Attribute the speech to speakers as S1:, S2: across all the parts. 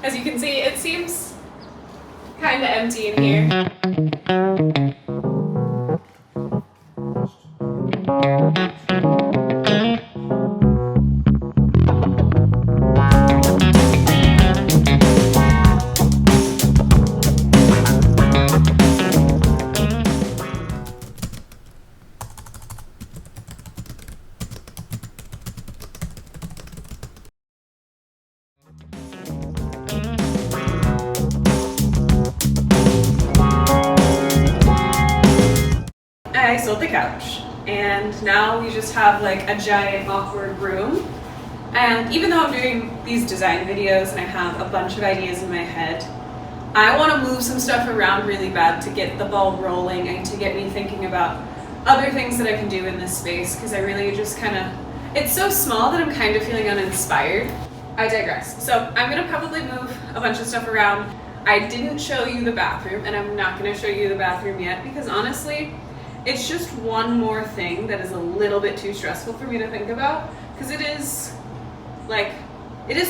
S1: As you can see, it seems kind of empty in here. I sold the couch, and now we just have like a giant awkward room. And even though I'm doing these design videos and I have a bunch of ideas in my head, I want to move some stuff around really bad to get the ball rolling and to get me thinking about other things that I can do in this space, because I really just kind of, it's so small that I'm kind of feeling uninspired. I digress. So I'm going to probably move a bunch of stuff around. I didn't show you the bathroom, and I'm not going to show you the bathroom yet because honestly, it's just one more thing that is a little bit too stressful for me to think about, because it is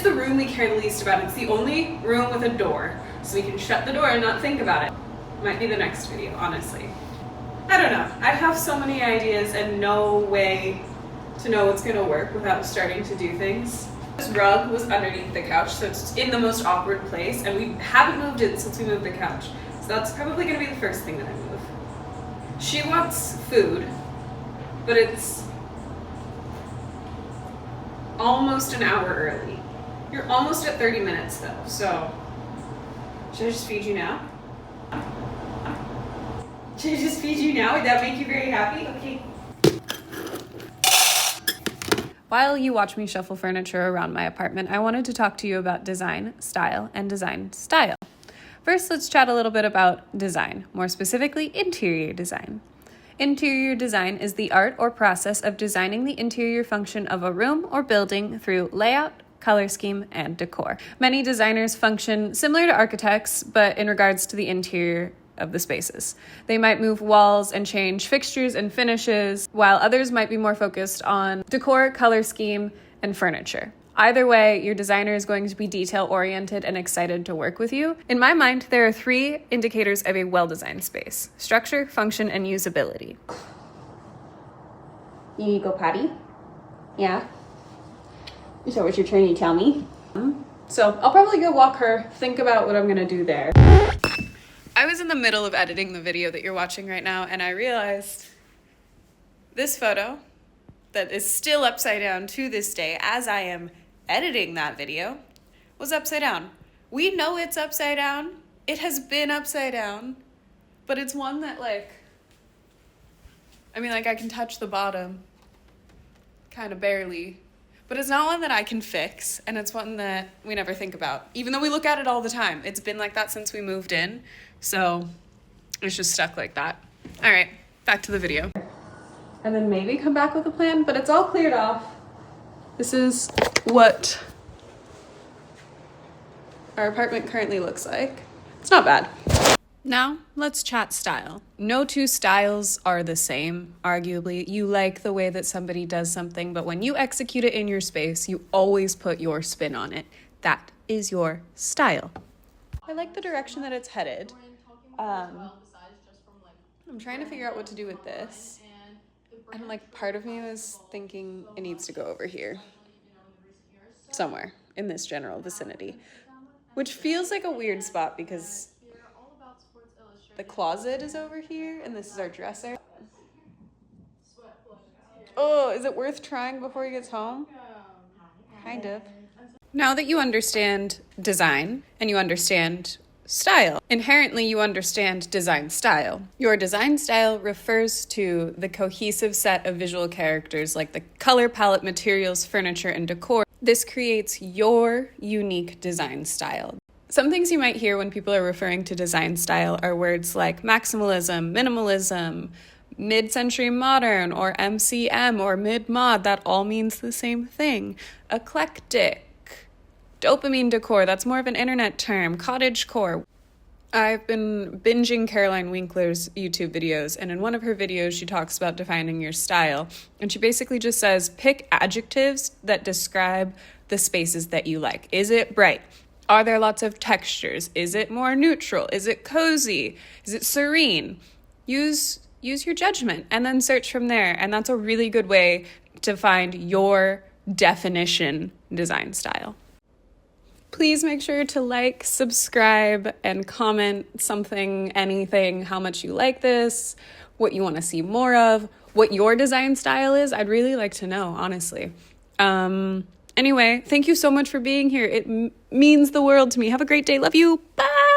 S1: the room we care the least about. It's the only room with a door, so we can shut the door and not think about it. Might be the next video, honestly. I don't know. I have so many ideas and no way to know what's gonna work without starting to do things. This rug was underneath the couch, so it's in the most awkward place, and we haven't moved it since we moved the couch. So that's probably gonna be the first thing that I move. She wants food, but it's almost an hour early. You're almost at 30 minutes though, so should I just feed you now? Should I just feed you now? Would that make you very happy? Okay. While you watch me shuffle furniture around my apartment, I wanted to talk to you about design, style, and design style. First, let's chat a little bit about design, more specifically interior design. Interior design is the art or process of designing the interior function of a room or building through layout, color scheme, and decor. Many designers function similar to architects, but in regards to the interior of the spaces. They might move walls and change fixtures and finishes, while others might be more focused on decor, color scheme, and furniture. Either way, your designer is going to be detail-oriented and excited to work with you. In my mind, there are 3 indicators of a well-designed space: structure, function, and usability. You need to go potty? Yeah? Is that what you're trying to tell me? So I'll probably go walk her, think about what I'm gonna do there. I was in the middle of editing the video that you're watching right now, and I realized this photo that is still upside down to this day as I am editing that video was upside down. We know it's upside down. It has been upside down, but it's one that I can touch the bottom kind of barely, but it's not one that I can fix, and it's one that we never think about, even though we look at it all the time. It's been like that since we moved in, so it's just stuck like that. All right, back to the video. And then maybe come back with a plan, but it's all cleared off. This is what our apartment currently looks like. It's not bad. Now, let's chat style. No 2 styles are the same, arguably. You like the way that somebody does something, but when you execute it in your space, you always put your spin on it. That is your style. I like the direction that it's headed. I'm trying to figure out what to do with this. And part of me was thinking it needs to go over here. Somewhere in this general vicinity. Which feels like a weird spot because the closet is over here and this is our dresser. Oh, is it worth trying before he gets home? Kind of. Now that you understand design and you understand style, inherently you understand design style. Your design style refers to the cohesive set of visual characters like the color palette, materials, furniture, and decor. This creates your unique design style. Some things you might hear when people are referring to design style are words like maximalism, minimalism, mid-century modern, or MCM, or mid-mod. That all means the same thing. Eclectic. Dopamine decor, that's more of an internet term. Cottagecore. I've been binging Caroline Winkler's YouTube videos, and in one of her videos, she talks about defining your style. And she basically just says, pick adjectives that describe the spaces that you like. Is it bright? Are there lots of textures? Is it more neutral? Is it cozy? Is it serene? Use your judgment and then search from there. And that's a really good way to find your definition design style. Please make sure to like, subscribe, and comment something, anything, how much you like this, what you want to see more of, what your design style is. I'd really like to know, honestly. Anyway, thank you so much for being here. It means the world to me. Have a great day. Love you. Bye.